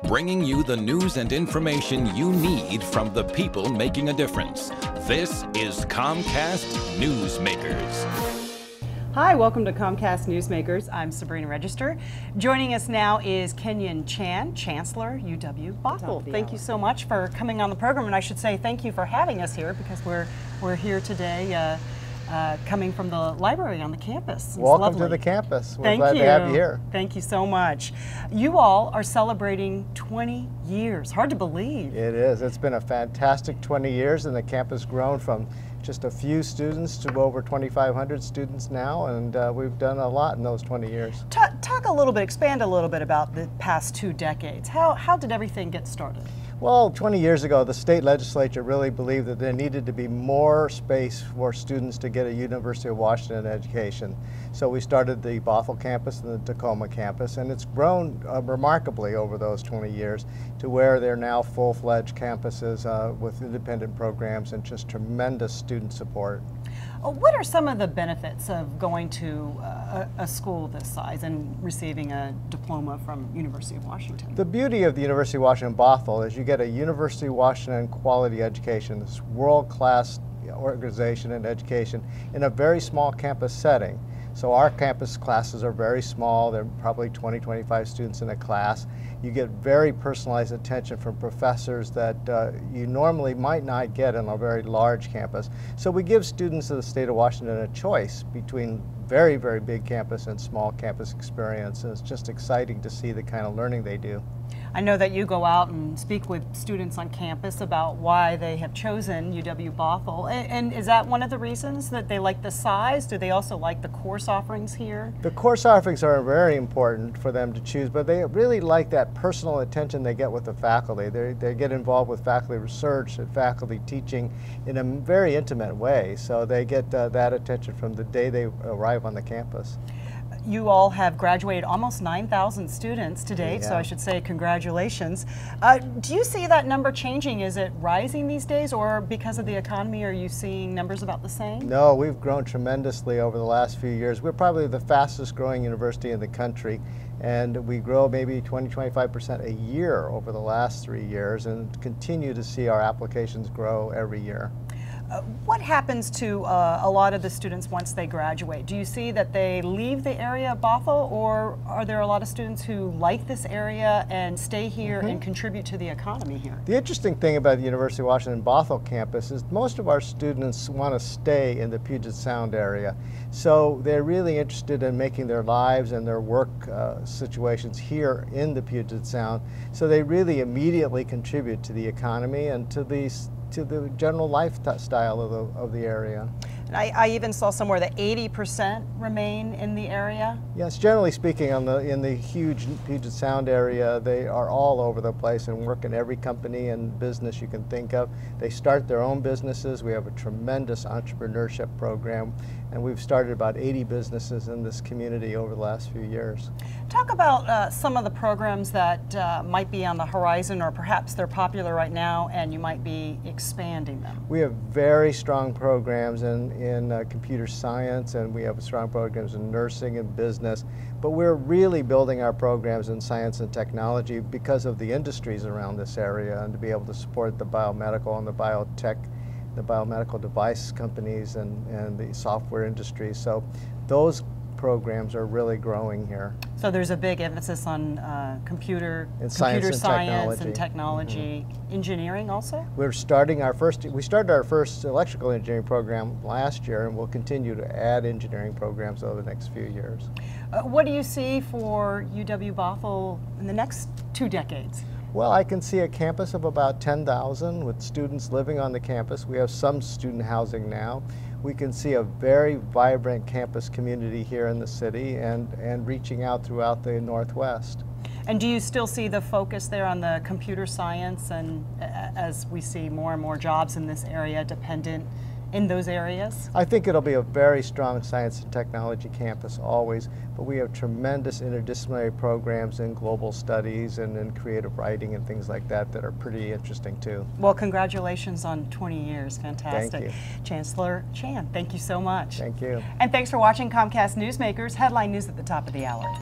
bringing you the news and information you need from the people making a difference. This is Comcast Newsmakers. Hi, welcome to Comcast Newsmakers. I'm Sabrina Register. Joining us now is Kenyon Chancellor, UW-Bothell. Thank you so much for coming on the program, and I should say thank you for having us here because we're here today coming from the library on the campus. It's Welcome lovely. to the campus. We're glad to have you here. Thank you so much. You all are celebrating 20 years. Hard to believe. It is. It's been a fantastic 20 years, and the campus grown from just a few students to over 2,500 students now, and we've done a lot in those 20 years. Talk a little bit, expand a little bit about the past 2 decades. How did everything get started? Well, 20 years ago, the state legislature really believed that there needed to be more space for students to get a University of Washington education. So we started the Bothell campus and the Tacoma campus, and it's grown remarkably over those 20 years to where they're now full-fledged campuses with independent programs and just tremendous student support. What are some of the benefits of going to a school this size and receiving a diploma from University of Washington? The beauty of the University of Washington Bothell is you get a University of Washington quality education, this world-class organization and education in a very small campus setting. So our campus classes are very small. There are probably 20, 25 students in a class. You get very personalized attention from professors that you normally might not get in a very large campus. So we give students of the state of Washington a choice between very, very big campus and small campus experience. And it's just exciting to see the kind of learning they do. I know that you go out and speak with students on campus about why they have chosen UW-Bothell. And is that one of the reasons that they like the size? Do they also like the course offerings here? The course offerings are very important for them to choose, but they really like that personal attention they get with the faculty. They get involved with faculty research and faculty teaching in a very intimate way. So they get that attention from the day they arrive on the campus. You all have graduated almost 9,000 students to date, so I should say congratulations. Do you see that number changing? Is it rising these days, or because of the economy are you seeing numbers about the same? No, we've grown tremendously over the last few years. We're probably the fastest growing university in the country, and we grow maybe 20–25% a year over the last 3 years and continue to see our applications grow every year. What happens to a lot of the students once they graduate? Do you see that they leave the area of Bothell, or are there a lot of students who like this area and stay here and contribute to the economy here? The interesting thing about the University of Washington Bothell campus is most of our students want to stay in the Puget Sound area. So they're really interested in making their lives and their work situations here in the Puget Sound. So they really immediately contribute to the economy and to the general lifestyle of the area. And I even saw somewhere that 80% remain in the area? Yes, generally speaking, in the huge Puget Sound area, they are all over the place and work in every company and business you can think of. They start their own businesses. We have a tremendous entrepreneurship program, and we've started about 80 businesses in this community over the last few years. Talk about some of the programs that might be on the horizon, or perhaps they're popular right now and you might be expanding them. We have very strong programs in computer science, and we have strong programs in nursing and business, but we're really building our programs in science and technology because of the industries around this area, and to be able to support the biomedical and the biotech, the biomedical device companies and the software industry. So those programs are really growing here. So there's a big emphasis on computer science and technology. Engineering also? We started our first electrical engineering program last year, and we'll continue to add engineering programs over the next few years. What do you see for UW-Bothell in the next 2 decades? Well, I can see a campus of about 10,000 with students living on the campus. We have some student housing now. We can see a very vibrant campus community here in the city and reaching out throughout the Northwest. And do you still see the focus there on the computer science, and as we see more and more jobs in this area dependent in those areas? I think it'll be a very strong science and technology campus always, but we have tremendous interdisciplinary programs in global studies and in creative writing and things like that that are pretty interesting too. Well, congratulations on 20 years. Fantastic. Thank you. Chancellor Chan, thank you so much. Thank you. And thanks for watching Comcast Newsmakers, headline news at the top of the hour.